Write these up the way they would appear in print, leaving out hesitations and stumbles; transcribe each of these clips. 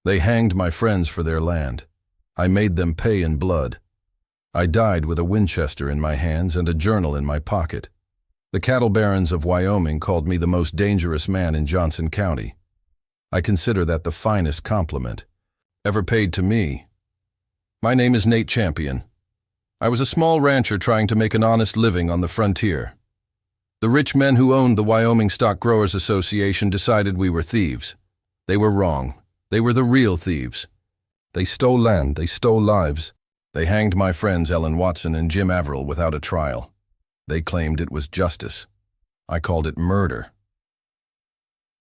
They hanged my friends for their land. I made them pay in blood. I died with a Winchester in my hands and a journal in my pocket. The cattle barons of Wyoming called me the most dangerous man in Johnson County. I consider that the finest compliment ever paid to me. My name is Nate Champion. I was a small rancher trying to make an honest living on the frontier. The rich men who owned the Wyoming Stock Growers Association decided we were thieves. They were wrong. They were the real thieves. They stole land, they stole lives. They hanged my friends Ellen Watson and Jim Averill without a trial. They claimed it was justice. I called it murder.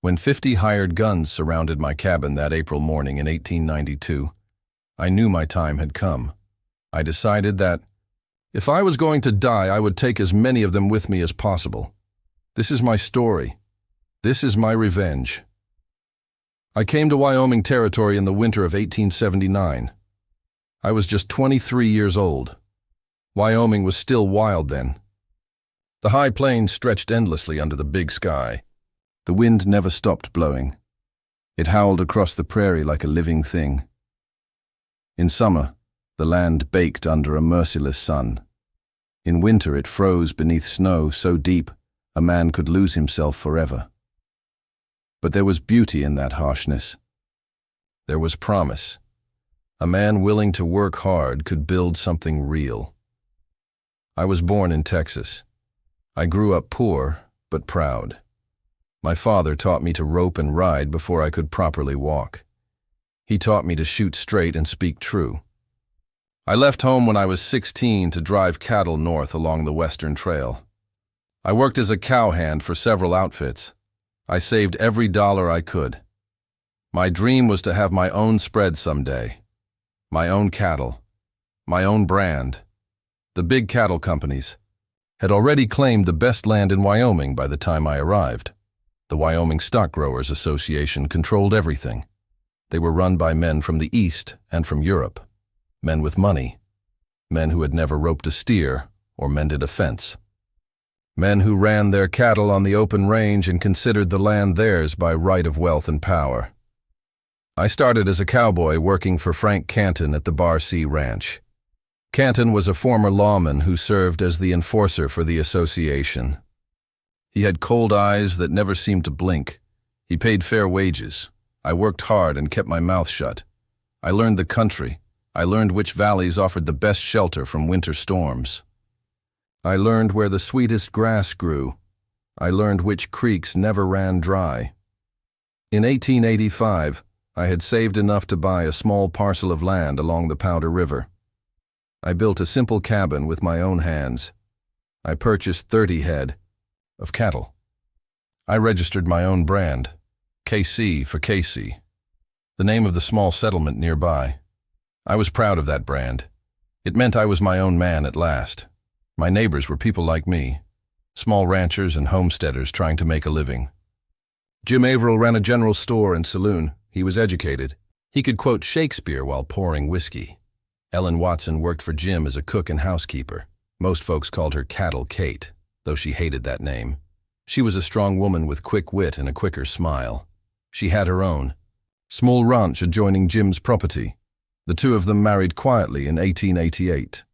When 50 hired guns surrounded my cabin that April morning in 1892, I knew my time had come. I decided that if I was going to die, I would take as many of them with me as possible. This is my story. This is my revenge. I came to Wyoming Territory in the winter of 1879. I was just 23 years old. Wyoming was still wild then. The high plains stretched endlessly under the big sky. The wind never stopped blowing. It howled across the prairie like a living thing. In summer, the land baked under a merciless sun. In winter, it froze beneath snow so deep a man could lose himself forever. But there was beauty in that harshness. There was promise. A man willing to work hard could build something real. I was born in Texas. I grew up poor, but proud. My father taught me to rope and ride before I could properly walk. He taught me to shoot straight and speak true. I left home when I was 16 to drive cattle north along the Western Trail. I worked as a cowhand for several outfits. I saved every dollar I could. My dream was to have my own spread someday. My own cattle. My own brand. The big cattle companies had already claimed the best land in Wyoming by the time I arrived. The Wyoming Stock Growers Association controlled everything. They were run by men from the East and from Europe. Men with money. Men who had never roped a steer or mended a fence. Men who ran their cattle on the open range and considered the land theirs by right of wealth and power. I started as a cowboy working for Frank Canton at the Bar C Ranch. Canton was a former lawman who served as the enforcer for the association. He had cold eyes that never seemed to blink. He paid fair wages. I worked hard and kept my mouth shut. I learned the country. I learned which valleys offered the best shelter from winter storms. I learned where the sweetest grass grew. I learned which creeks never ran dry. In 1885, I had saved enough to buy a small parcel of land along the Powder River. I built a simple cabin with my own hands. I purchased 30 head of cattle. I registered my own brand, KC for Casey, the name of the small settlement nearby. I was proud of that brand. It meant I was my own man at last. My neighbors were people like me, small ranchers and homesteaders trying to make a living. Jim Averill ran a general store and saloon. He was educated. He could quote Shakespeare while pouring whiskey. Ellen Watson worked for Jim as a cook and housekeeper. Most folks called her Cattle Kate, though she hated that name. She was a strong woman with quick wit and a quicker smile. She had her own small ranch adjoining Jim's property. The two of them married quietly in 1888.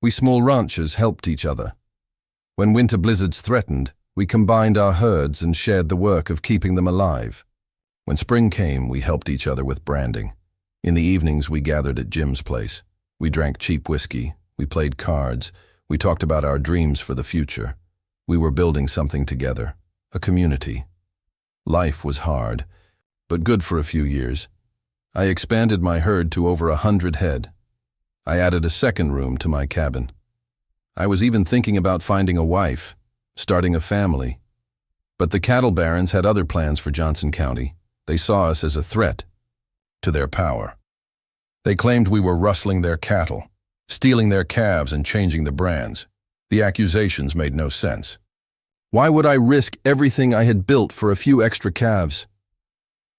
We small ranchers helped each other. When winter blizzards threatened, we combined our herds and shared the work of keeping them alive. When spring came, we helped each other with branding. In the evenings, we gathered at Jim's place. We drank cheap whiskey. We played cards. We talked about our dreams for the future. We were building something together, a community. Life was hard, but good for a few years. I expanded my herd to over 100 head. I added a second room to my cabin. I was even thinking about finding a wife, starting a family. But the cattle barons had other plans for Johnson County. They saw us as a threat to their power. They claimed we were rustling their cattle, stealing their calves and changing the brands. The accusations made no sense. Why would I risk everything I had built for a few extra calves?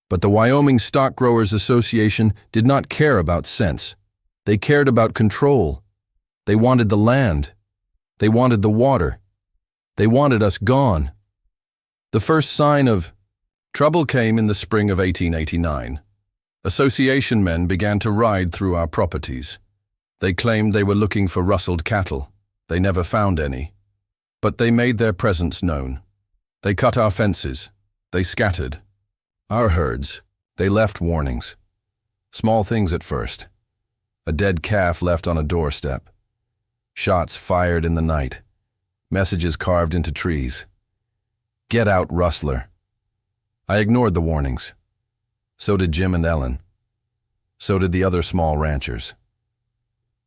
But the Wyoming Stock Growers Association did not care about sense. They cared about control. They wanted the land. They wanted the water. They wanted us gone. The first sign of trouble came in the spring of 1889. Association men began to ride through our properties. They claimed they were looking for rustled cattle. They never found any. But they made their presence known. They cut our fences. They scattered our herds. They left warnings. Small things at first. A dead calf left on a doorstep. Shots fired in the night. Messages carved into trees. Get out, rustler. I ignored the warnings. So did Jim and Ellen. So did the other small ranchers.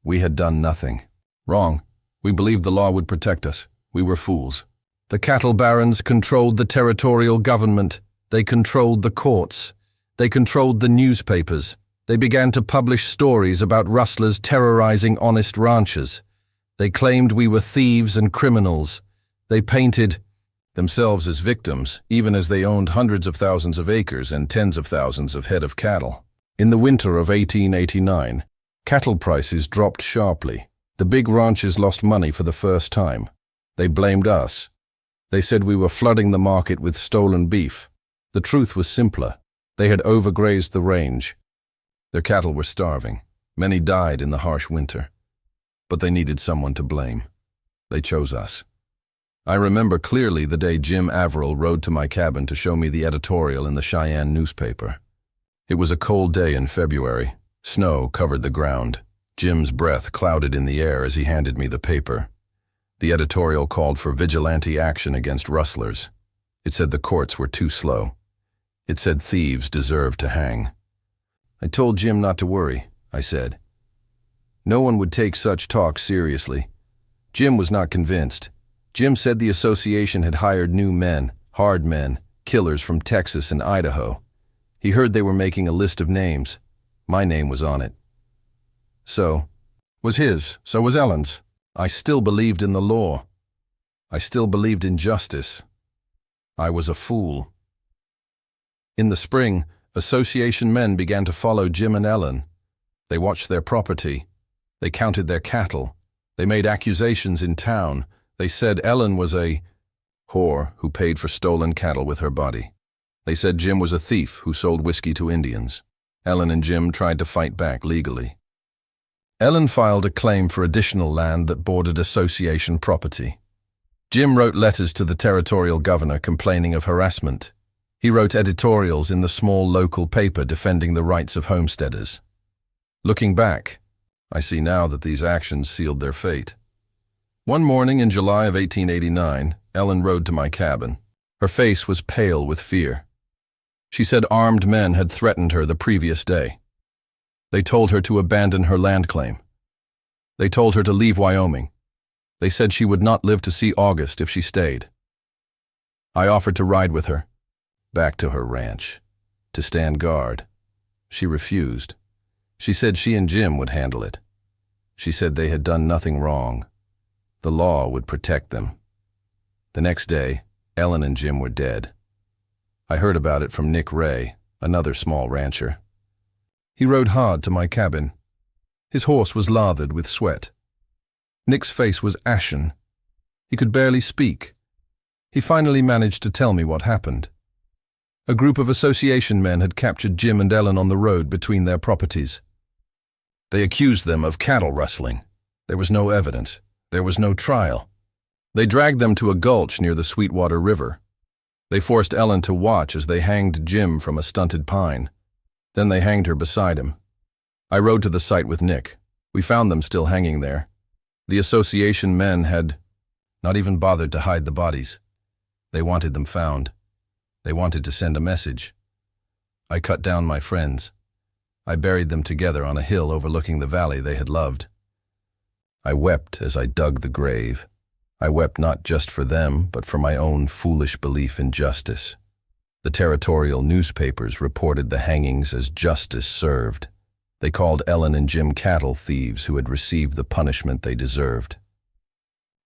We had done nothing. Wrong. We believed the law would protect us. We were fools. The cattle barons controlled the territorial government. They controlled the courts. They controlled the newspapers. They began to publish stories about rustlers terrorizing honest ranchers. They claimed we were thieves and criminals. They painted themselves as victims, even as they owned hundreds of thousands of acres and tens of thousands of head of cattle. In the winter of 1889, cattle prices dropped sharply. The big ranchers lost money for the first time. They blamed us. They said we were flooding the market with stolen beef. The truth was simpler. They had overgrazed the range. Their cattle were starving. Many died in the harsh winter. But they needed someone to blame. They chose us. I remember clearly the day Jim Averill rode to my cabin to show me the editorial in the Cheyenne newspaper. It was a cold day in February. Snow covered the ground. Jim's breath clouded in the air as he handed me the paper. The editorial called for vigilante action against rustlers. It said the courts were too slow. It said thieves deserved to hang. I told Jim not to worry, I said. No one would take such talk seriously. Jim was not convinced. Jim said the association had hired new men, hard men, killers from Texas and Idaho. He heard they were making a list of names. My name was on it. So was his, so was Ellen's. I still believed in the law. I still believed in justice. I was a fool. In the spring, association men began to follow Jim and Ellen. They watched their property. They counted their cattle. They made accusations in town. They said Ellen was a whore who paid for stolen cattle with her body. They said Jim was a thief who sold whiskey to Indians. Ellen and Jim tried to fight back legally. Ellen filed a claim for additional land that bordered association property. Jim wrote letters to the territorial governor complaining of harassment. He wrote editorials in the small local paper defending the rights of homesteaders. Looking back, I see now that these actions sealed their fate. One morning in July of 1889, Ellen rode to my cabin. Her face was pale with fear. She said armed men had threatened her the previous day. They told her to abandon her land claim. They told her to leave Wyoming. They said she would not live to see August if she stayed. I offered to ride with her, back to her ranch, to stand guard. She refused. She said she and Jim would handle it. She said they had done nothing wrong. The law would protect them. The next day, Ellen and Jim were dead. I heard about it from Nick Ray, another small rancher. He rode hard to my cabin. His horse was lathered with sweat. Nick's face was ashen. He could barely speak. He finally managed to tell me what happened. A group of association men had captured Jim and Ellen on the road between their properties. They accused them of cattle rustling. There was no evidence. There was no trial. They dragged them to a gulch near the Sweetwater River. They forced Ellen to watch as they hanged Jim from a stunted pine. Then they hanged her beside him. I rode to the site with Nick. We found them still hanging there. The association men had not even bothered to hide the bodies. They wanted them found. They wanted to send a message. I cut down my friends. I buried them together on a hill overlooking the valley they had loved. I wept as I dug the grave. I wept not just for them, but for my own foolish belief in justice. The territorial newspapers reported the hangings as justice served. They called Ellen and Jim cattle thieves who had received the punishment they deserved.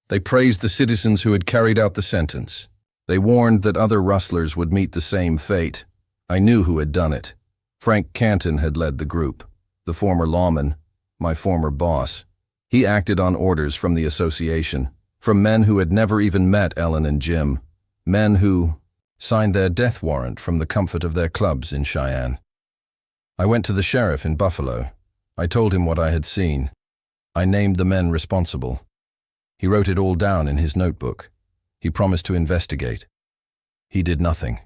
They praised the citizens who had carried out the sentence. They warned that other rustlers would meet the same fate. I knew who had done it. Frank Canton had led the group, the former lawman, my former boss. He acted on orders from the association, from men who had never even met Ellen and Jim, men who signed their death warrant from the comfort of their clubs in Cheyenne. I went to the sheriff in Buffalo. I told him what I had seen. I named the men responsible. He wrote it all down in his notebook. He promised to investigate. He did nothing.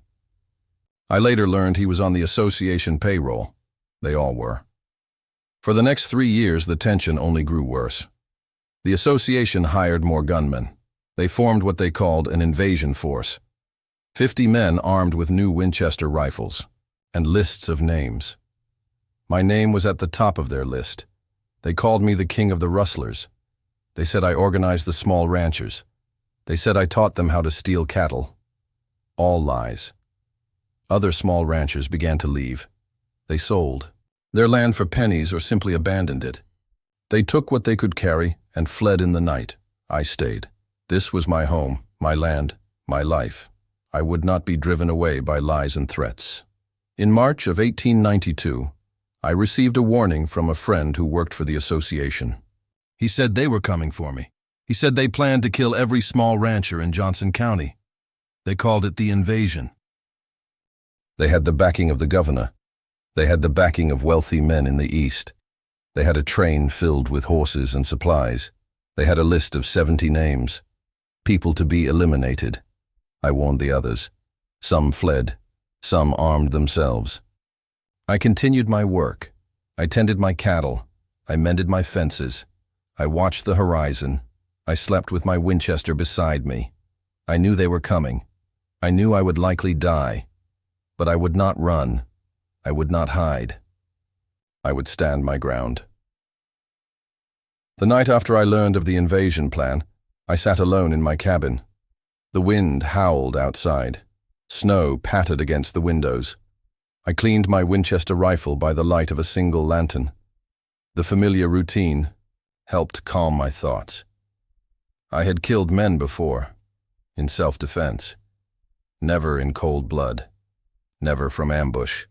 I later learned he was on the association payroll. They all were. For the next 3 years, the tension only grew worse. The association hired more gunmen. They formed what they called an invasion force. 50 men armed with new Winchester rifles, and lists of names. My name was at the top of their list. They called me the king of the rustlers. They said I organized the small ranchers. They said I taught them how to steal cattle. All lies. Other small ranchers began to leave. They sold their land for pennies or simply abandoned it. They took what they could carry and fled in the night. I stayed. This was my home, my land, my life. I would not be driven away by lies and threats. In March of 1892, I received a warning from a friend who worked for the association. He said they were coming for me. He said they planned to kill every small rancher in Johnson County. They called it the invasion. They had the backing of the governor. They had the backing of wealthy men in the East. They had a train filled with horses and supplies. They had a list of 70 names. People to be eliminated. I warned the others. Some fled. Some armed themselves. I continued my work. I tended my cattle. I mended my fences. I watched the horizon. I slept with my Winchester beside me. I knew they were coming. I knew I would likely die. But I would not run. I would not hide. I would stand my ground. The night after I learned of the invasion plan, I sat alone in my cabin. The wind howled outside. Snow pattered against the windows. I cleaned my Winchester rifle by the light of a single lantern. The familiar routine helped calm my thoughts. I had killed men before, in self-defense. Never in cold blood. Never from ambush.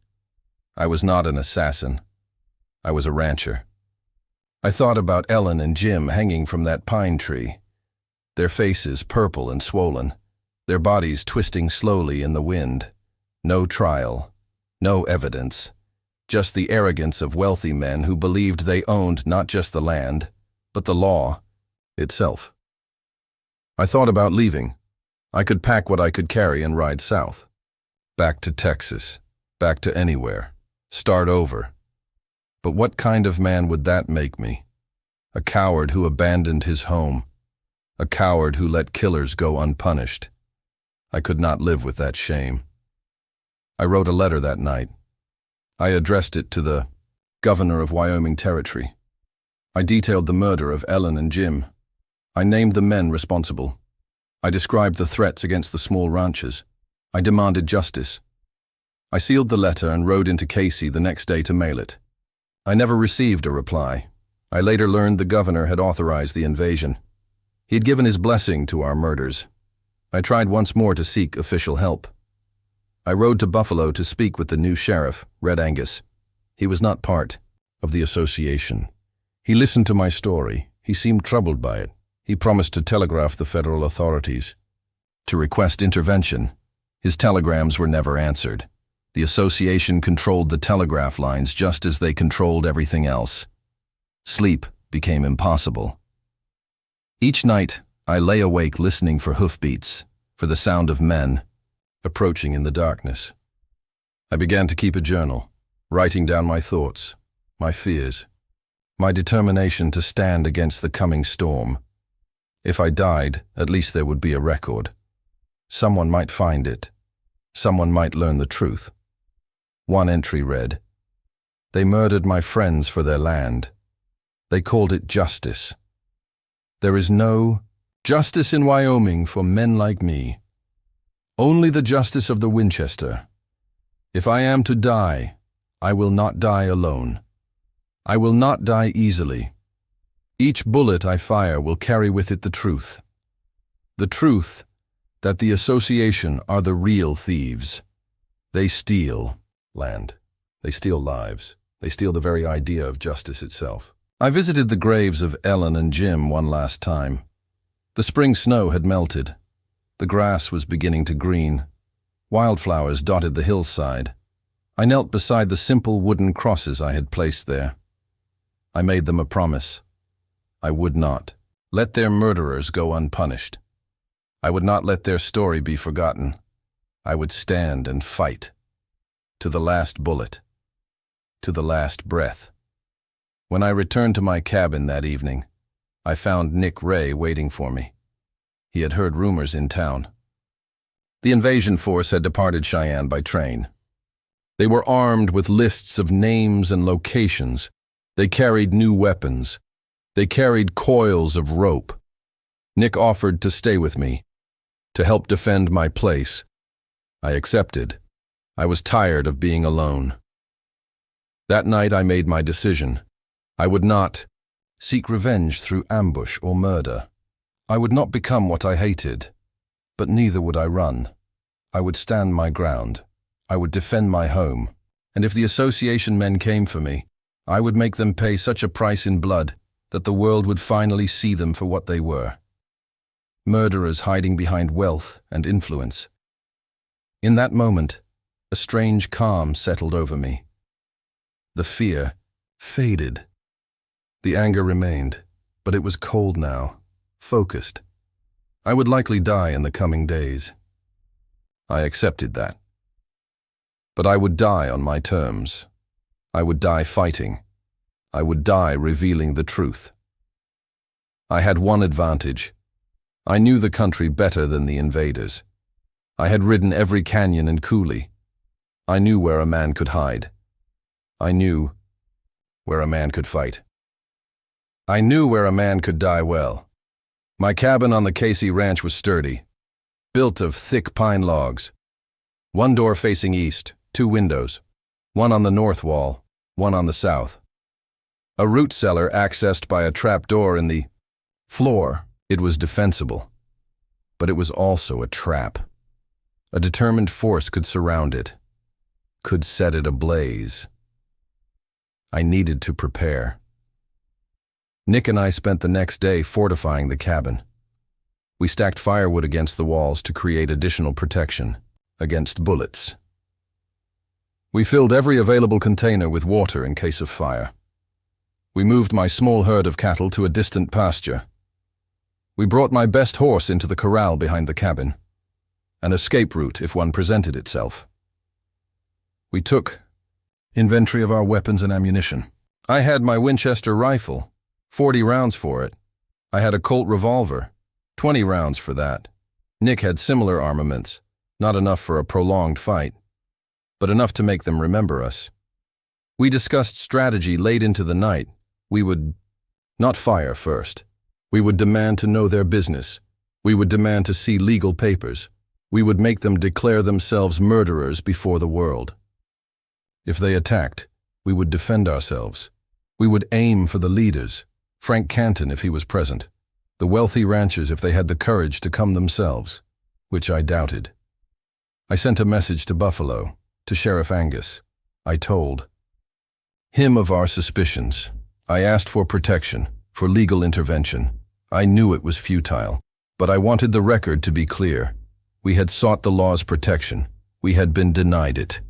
I was not an assassin. I was a rancher. I thought about Ellen and Jim hanging from that pine tree, their faces purple and swollen, their bodies twisting slowly in the wind. No trial, no evidence, just the arrogance of wealthy men who believed they owned not just the land, but the law itself. I thought about leaving. I could pack what I could carry and ride south. Back to Texas, back to anywhere, start over. But what kind of man would that make me? A coward who abandoned his home. A coward who let killers go unpunished. I could not live with that shame. I wrote a letter that night. I addressed it to the governor of Wyoming Territory. I detailed the murder of Ellen and Jim. I named the men responsible. I described the threats against the small ranchers. I demanded justice. I sealed the letter and rode into Casey the next day to mail it. I never received a reply. I later learned the governor had authorized the invasion. He had given his blessing to our murders. I tried once more to seek official help. I rode to Buffalo to speak with the new sheriff, Red Angus. He was not part of the association. He listened to my story. He seemed troubled by it. He promised to telegraph the federal authorities, to request intervention. His telegrams were never answered. The association controlled the telegraph lines just as they controlled everything else. Sleep became impossible. Each night, I lay awake listening for hoofbeats, for the sound of men approaching in the darkness. I began to keep a journal, writing down my thoughts, my fears, my determination to stand against the coming storm. If I died, at least there would be a record. Someone might find it. Someone might learn the truth. One entry read, "They murdered my friends for their land. They called it justice. There is no justice in Wyoming for men like me. Only the justice of the Winchester. If I am to die, I will not die alone. I will not die easily. Each bullet I fire will carry with it the truth. The truth that the association are the real thieves. They steal land. They steal lives. They steal the very idea of justice itself." I visited the graves of Ellen and Jim one last time. The spring snow had melted. The grass was beginning to green. Wildflowers dotted the hillside. I knelt beside the simple wooden crosses I had placed there. I made them a promise. I would not let their murderers go unpunished. I would not let their story be forgotten. I would stand and fight. To the last bullet. To the last breath. When I returned to my cabin that evening, I found Nick Ray waiting for me. He had heard rumors in town. The invasion force had departed Cheyenne by train. They were armed with lists of names and locations. They carried new weapons. They carried coils of rope. Nick offered to stay with me, to help defend my place. I accepted. I was tired of being alone. That night I made my decision. I would not seek revenge through ambush or murder. I would not become what I hated, but neither would I run. I would stand my ground. I would defend my home, and if the association men came for me, I would make them pay such a price in blood that the world would finally see them for what they were. Murderers hiding behind wealth and influence. In that moment, a strange calm settled over me. The fear faded. The anger remained, but it was cold now, focused. I would likely die in the coming days. I accepted that. But I would die on my terms. I would die fighting. I would die revealing the truth. I had one advantage. I knew the country better than the invaders. I had ridden every canyon and coulee. I knew where a man could hide. I knew where a man could fight. I knew where a man could die well. My cabin on the Casey Ranch was sturdy, built of thick pine logs. One door facing east, 2 windows, one on the north wall, one on the south. A root cellar accessed by a trap door in the floor. It was defensible, but it was also a trap. A determined force could surround it, could set it ablaze. I needed to prepare. Nick and I spent the next day fortifying the cabin. We stacked firewood against the walls to create additional protection against bullets. We filled every available container with water in case of fire. We moved my small herd of cattle to a distant pasture. We brought my best horse into the corral behind the cabin, an escape route if one presented itself. We took inventory of our weapons and ammunition. I had my Winchester rifle, 40 rounds for it. I had a Colt revolver, 20 rounds for that. Nick had similar armaments, not enough for a prolonged fight, but enough to make them remember us. We discussed strategy late into the night. We would not fire first. We would demand to know their business. We would demand to see legal papers. We would make them declare themselves murderers before the world. If they attacked, we would defend ourselves. We would aim for the leaders, Frank Canton if he was present, the wealthy ranchers if they had the courage to come themselves, which I doubted. I sent a message to Buffalo, to Sheriff Angus. I told him of our suspicions. I asked for protection, for legal intervention. I knew it was futile, but I wanted the record to be clear. We had sought the law's protection. We had been denied it.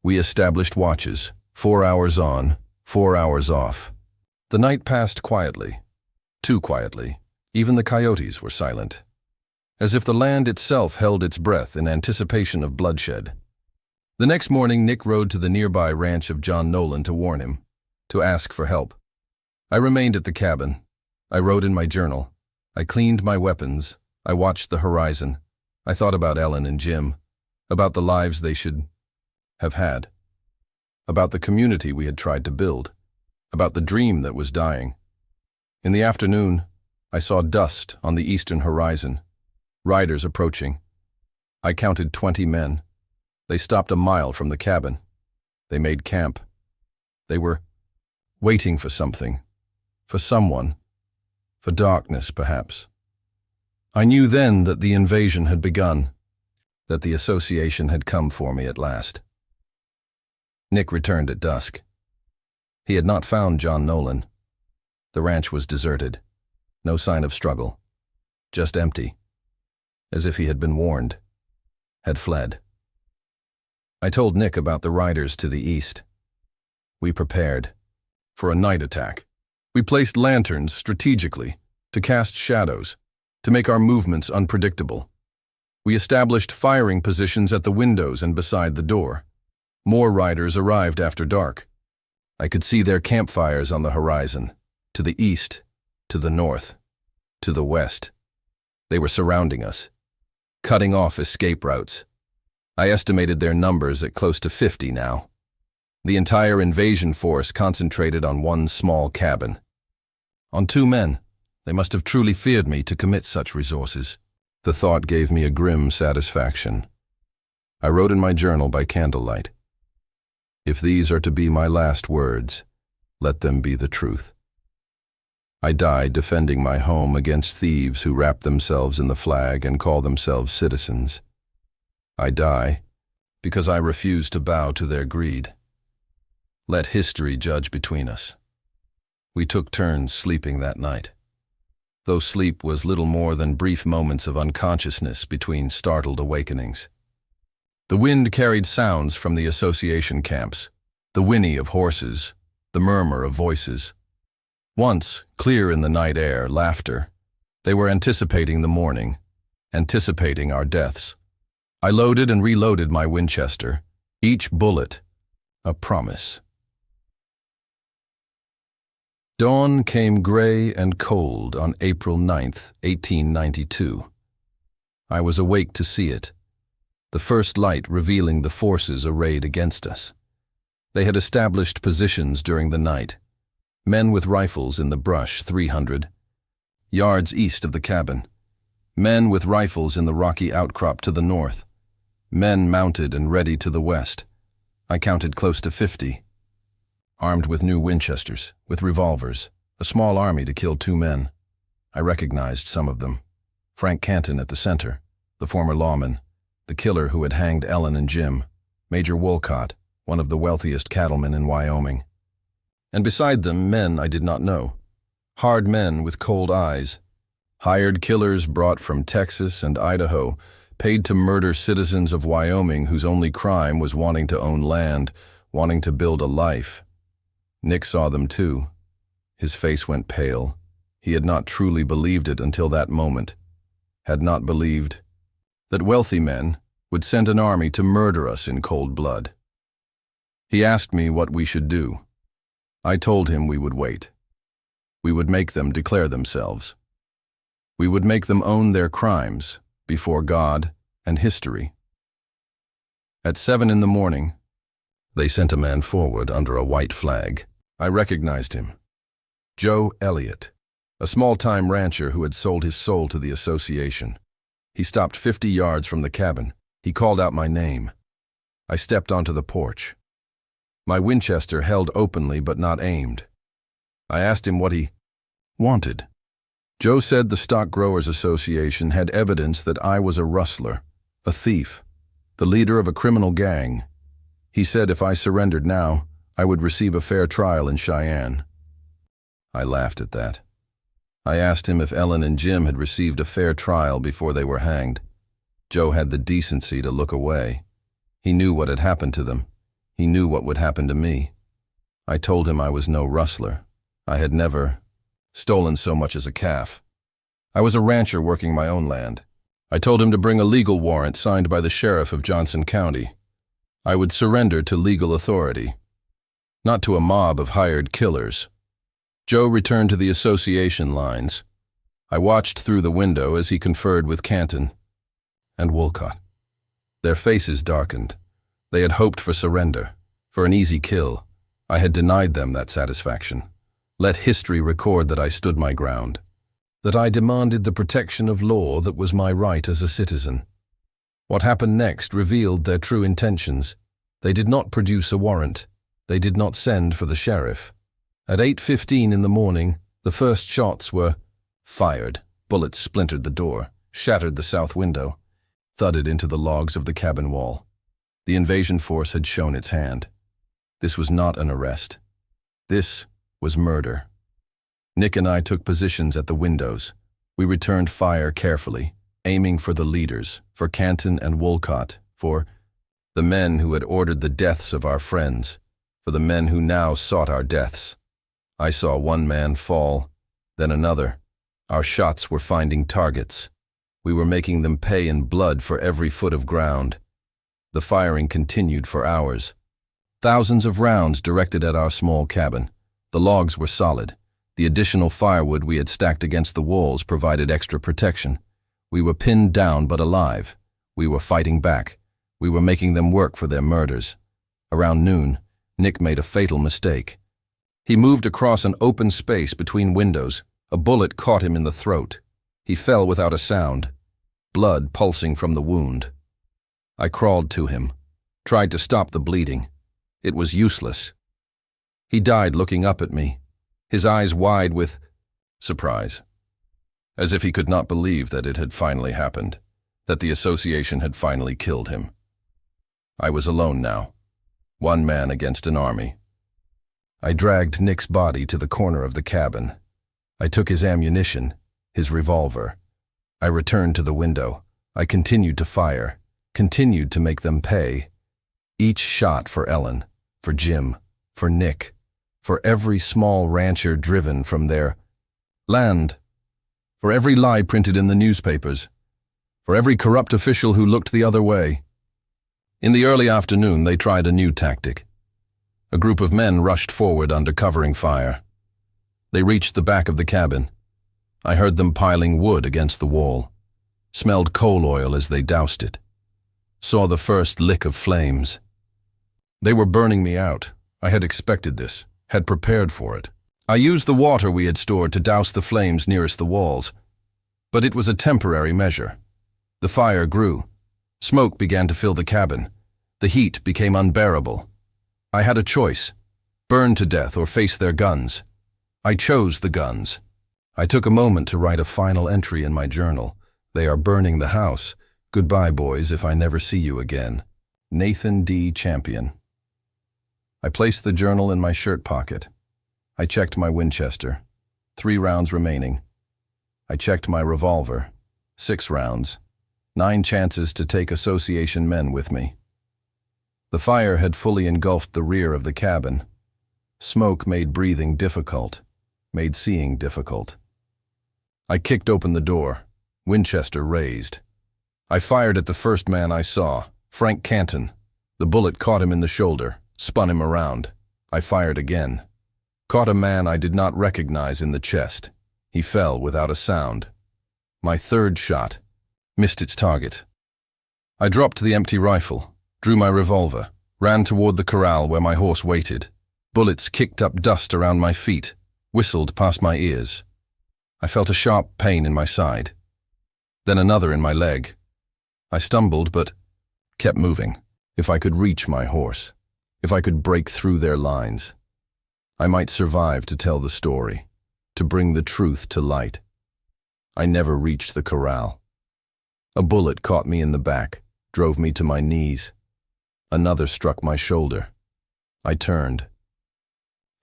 We established watches, 4 hours on, 4 hours off. The night passed quietly, too quietly. Even the coyotes were silent, as if the land itself held its breath in anticipation of bloodshed. The next morning, Nick rode to the nearby ranch of John Nolan to warn him, to ask for help. I remained at the cabin. I wrote in my journal. I cleaned my weapons. I watched the horizon. I thought about Ellen and Jim, about the lives they should have had, about the community we had tried to build, about the dream that was dying. In the afternoon, I saw dust on the eastern horizon, riders approaching. I counted 20 men. They stopped a mile from the cabin. They made camp. They were waiting for something, for someone, for darkness, perhaps. I knew then that the invasion had begun, that the association had come for me at last. Nick returned at dusk. He had not found John Nolan. The ranch was deserted. No sign of struggle. Just empty. As if he had been warned. Had fled. I told Nick about the riders to the east. We prepared for a night attack. We placed lanterns strategically to cast shadows, to make our movements unpredictable. We established firing positions at the windows and beside the door. More riders arrived after dark. I could see their campfires on the horizon, to the east, to the north, to the west. They were surrounding us, cutting off escape routes. I estimated their numbers at close to 50 now. The entire invasion force concentrated on one small cabin. On 2 men, they must have truly feared me to commit such resources. The thought gave me a grim satisfaction. I wrote in my journal by candlelight, "If these are to be my last words, let them be the truth." I died defending my home against thieves who wrap themselves in the flag and call themselves citizens. I die because I refuse to bow to their greed. Let history judge between us. We took turns sleeping that night, though sleep was little more than brief moments of unconsciousness between startled awakenings. The wind carried sounds from the association camps, the whinny of horses, the murmur of voices. Once, clear in the night air, laughter. They were anticipating the morning, anticipating our deaths. I loaded and reloaded my Winchester, each bullet a promise. Dawn came gray and cold on April 9th, 1892. I was awake to see it, the first light revealing the forces arrayed against us. They had established positions during the night, men with rifles in the brush 300 yards east of the cabin, men with rifles in the rocky outcrop to the north, men mounted and ready to the west. I counted close to 50. Armed with new Winchesters, with revolvers, a small army to kill 2 men. I recognized some of them. Frank Canton at the center, the former lawman, the killer who had hanged Ellen and Jim, Major Wolcott, one of the wealthiest cattlemen in Wyoming. And beside them, men I did not know. Hard men with cold eyes. Hired killers brought from Texas and Idaho, paid to murder citizens of Wyoming whose only crime was wanting to own land, wanting to build a life. Nick saw them too. His face went pale. He had not truly believed it until that moment. Had not believed that wealthy men would send an army to murder us in cold blood. He asked me what we should do. I told him we would wait. We would make them declare themselves. We would make them own their crimes before God and history. At 7 in the morning, they sent a man forward under a white flag. I recognized him. Joe Elliott, a small-time rancher who had sold his soul to the association. He stopped 50 yards from the cabin. He called out my name. I stepped onto the porch. My Winchester held openly but not aimed. I asked him what he wanted. Joe said the Stock Growers Association had evidence that I was a rustler, a thief, the leader of a criminal gang. He said if I surrendered now, I would receive a fair trial in Cheyenne. I laughed at that. I asked him if Ellen and Jim had received a fair trial before they were hanged. Joe had the decency to look away. He knew what had happened to them. He knew what would happen to me. I told him I was no rustler. I had never stolen so much as a calf. I was a rancher working my own land. I told him to bring a legal warrant signed by the sheriff of Johnson County. I would surrender to legal authority, not to a mob of hired killers. Joe returned to the association lines. I watched through the window as he conferred with Canton and Wolcott. Their faces darkened. They had hoped for surrender, for an easy kill. I had denied them that satisfaction. Let history record that I stood my ground, that I demanded the protection of law that was my right as a citizen. What happened next revealed their true intentions. They did not produce a warrant. They did not send for the sheriff. At 8:15 in the morning, the first shots were fired. Bullets splintered the door, shattered the south window, thudded into the logs of the cabin wall. The invasion force had shown its hand. This was not an arrest. This was murder. Nick and I took positions at the windows. We returned fire carefully, aiming for the leaders, for Canton and Wolcott, for The men who had ordered the deaths of our friends, for the men who now sought our deaths. I saw one man fall, then another. Our shots were finding targets. We were making them pay in blood for every foot of ground. The firing continued for hours. Thousands of rounds directed at our small cabin. The logs were solid. The additional firewood we had stacked against the walls provided extra protection. We were pinned down but alive. We were fighting back. We were making them work for their murders. Around noon, Nick made a fatal mistake. He moved across an open space between windows. A bullet caught him in the throat. He fell without a sound, blood pulsing from the wound. I crawled to him, tried to stop the bleeding. It was useless. He died looking up at me, his eyes wide with surprise, as if he could not believe that it had finally happened, that the association had finally killed him. I was alone now, one man against an army. I dragged Nick's body to the corner of the cabin. I took his ammunition, his revolver. I returned to the window. I continued to fire, continued to make them pay. Each shot for Ellen, for Jim, for Nick, for every small rancher driven from their land, for every lie printed in the newspapers, for every corrupt official who looked the other way. In the early afternoon, they tried a new tactic. A group of men rushed forward under covering fire. They reached the back of the cabin. I heard them piling wood against the wall, smelled coal oil as they doused it, saw the first lick of flames. They were burning me out. I had expected this, had prepared for it. I used the water we had stored to douse the flames nearest the walls, but it was a temporary measure. The fire grew. Smoke began to fill the cabin. The heat became unbearable. I had a choice: burn to death or face their guns. I chose the guns. I took a moment to write a final entry in my journal. They are burning the house. Goodbye, boys, if I never see you again. Nathan D. Champion. I placed the journal in my shirt pocket. I checked my Winchester. 3 rounds remaining. I checked my revolver. 6 rounds. 9 chances to take association men with me. The fire had fully engulfed the rear of the cabin. Smoke made breathing difficult, made seeing difficult. I kicked open the door, Winchester raised. I fired at the first man I saw, Frank Canton. The bullet caught him in the shoulder, spun him around. I fired again. Caught a man I did not recognize in the chest. He fell without a sound. My third shot missed its target. I dropped the empty rifle, drew my revolver, ran toward the corral where my horse waited. Bullets kicked up dust around my feet, whistled past my ears. I felt a sharp pain in my side, then another in my leg. I stumbled but kept moving. If I could reach my horse, if I could break through their lines, I might survive to tell the story, to bring the truth to light. I never reached the corral. A bullet caught me in the back, drove me to my knees. Another struck my shoulder. I turned.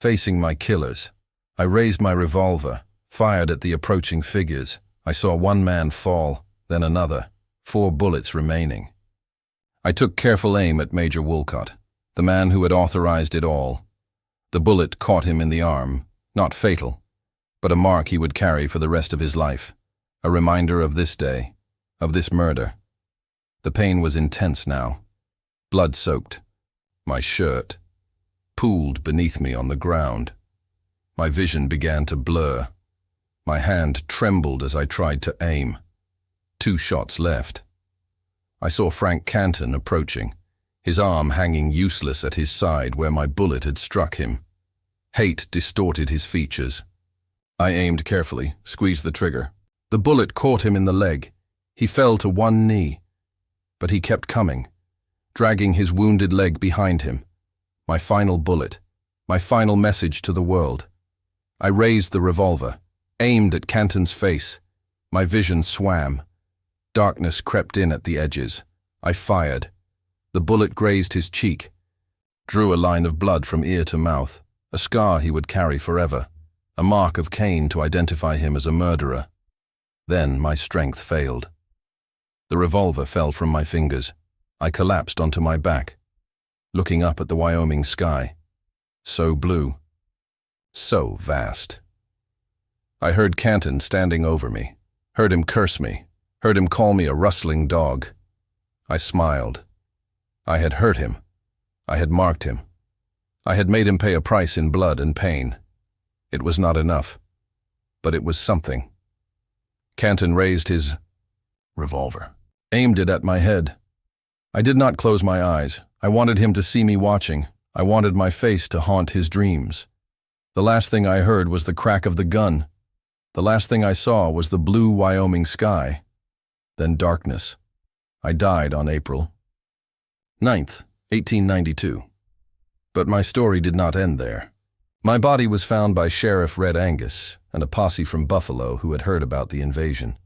Facing my killers, I raised my revolver, fired at the approaching figures. I saw one man fall, then another, 4 bullets remaining. I took careful aim at Major Woolcott, the man who had authorized it all. The bullet caught him in the arm, not fatal, but a mark he would carry for the rest of his life, a reminder of this day, of this murder. The pain was intense now, blood-soaked. My shirt pooled beneath me on the ground. My vision began to blur. My hand trembled as I tried to aim. 2 shots left. I saw Frank Canton approaching, his arm hanging useless at his side where my bullet had struck him. Hate distorted his features. I aimed carefully, squeezed the trigger. The bullet caught him in the leg. He fell to one knee, but he kept coming, dragging his wounded leg behind him. My final bullet, my final message to the world. I raised the revolver, aimed at Canton's face. My vision swam. Darkness crept in at the edges. I fired. The bullet grazed his cheek, drew a line of blood from ear to mouth, a scar he would carry forever, a mark of Cain to identify him as a murderer. Then my strength failed. The revolver fell from my fingers. I collapsed onto my back, looking up at the Wyoming sky. So blue, so vast. I heard Canton standing over me, heard him curse me, heard him call me a rustling dog. I smiled. I had hurt him. I had marked him. I had made him pay a price in blood and pain. It was not enough, but it was something. Canton raised his revolver, aimed it at my head. I did not close my eyes. I wanted him to see me watching. I wanted my face to haunt his dreams. The last thing I heard was the crack of the gun. The last thing I saw was the blue Wyoming sky. Then darkness. I died on April 9th, 1892. But my story did not end there. My body was found by Sheriff Red Angus and a posse from Buffalo who had heard about the invasion.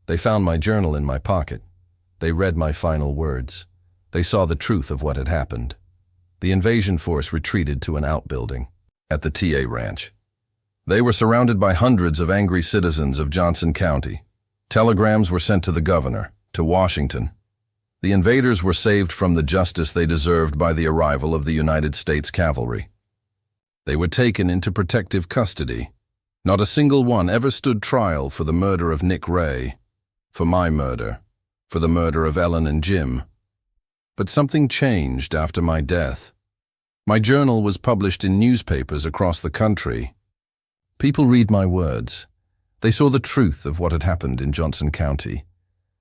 They found my journal in my pocket. They read my final words. They saw the truth of what had happened. The invasion force retreated to an outbuilding at the TA Ranch. They were surrounded by hundreds of angry citizens of Johnson County. Telegrams were sent to the governor, to Washington. The invaders were saved from the justice they deserved by the arrival of the United States cavalry. They were taken into protective custody. Not a single one ever stood trial for the murder of Nick Ray, for my murder, for the murder of Ellen and Jim. But something changed after my death. My journal was published in newspapers across the country. People read my words. They saw the truth of what had happened in Johnson County.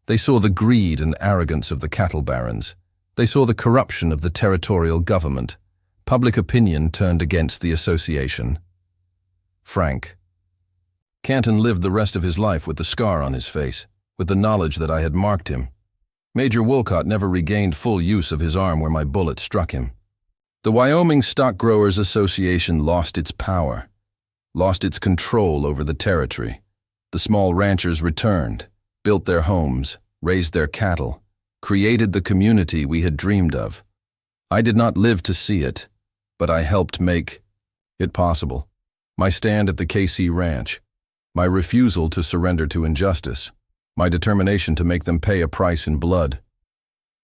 They saw the greed and arrogance of the cattle barons. They saw the corruption of the territorial government. Public opinion turned against the association. Frank. Canton lived the rest of his life with the scar on his face, with the knowledge that I had marked him. Major Wolcott never regained full use of his arm where my bullet struck him. The Wyoming Stock Growers Association lost its power, lost its control over the territory. The small ranchers returned, built their homes, raised their cattle, created the community we had dreamed of. I did not live to see it, but I helped make it possible. My stand at the KC Ranch, my refusal to surrender to injustice, my determination to make them pay a price in blood.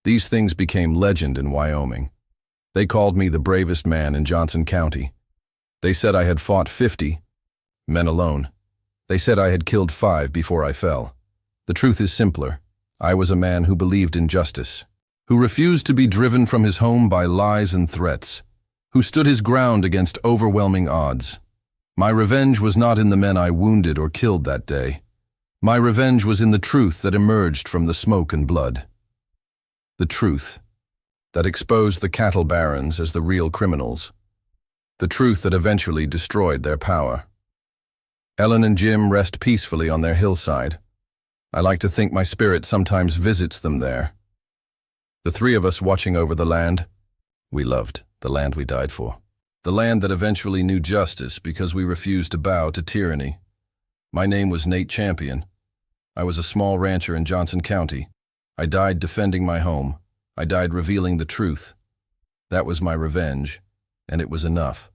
These things became legend in Wyoming. They called me the bravest man in Johnson County. They said I had fought 50 men alone. They said I had killed 5 before I fell. The truth is simpler. I was a man who believed in justice, who refused to be driven from his home by lies and threats, who stood his ground against overwhelming odds. My revenge was not in the men I wounded or killed that day. My revenge was in the truth that emerged from the smoke and blood. The truth that exposed the cattle barons as the real criminals. The truth that eventually destroyed their power. Ellen and Jim rest peacefully on their hillside. I like to think my spirit sometimes visits them there. The 3 of us watching over the land we loved, the land we died for. The land that eventually knew justice because we refused to bow to tyranny. My name was Nate Champion. I was a small rancher in Johnson County. I died defending my home. I died revealing the truth. That was my revenge, and it was enough.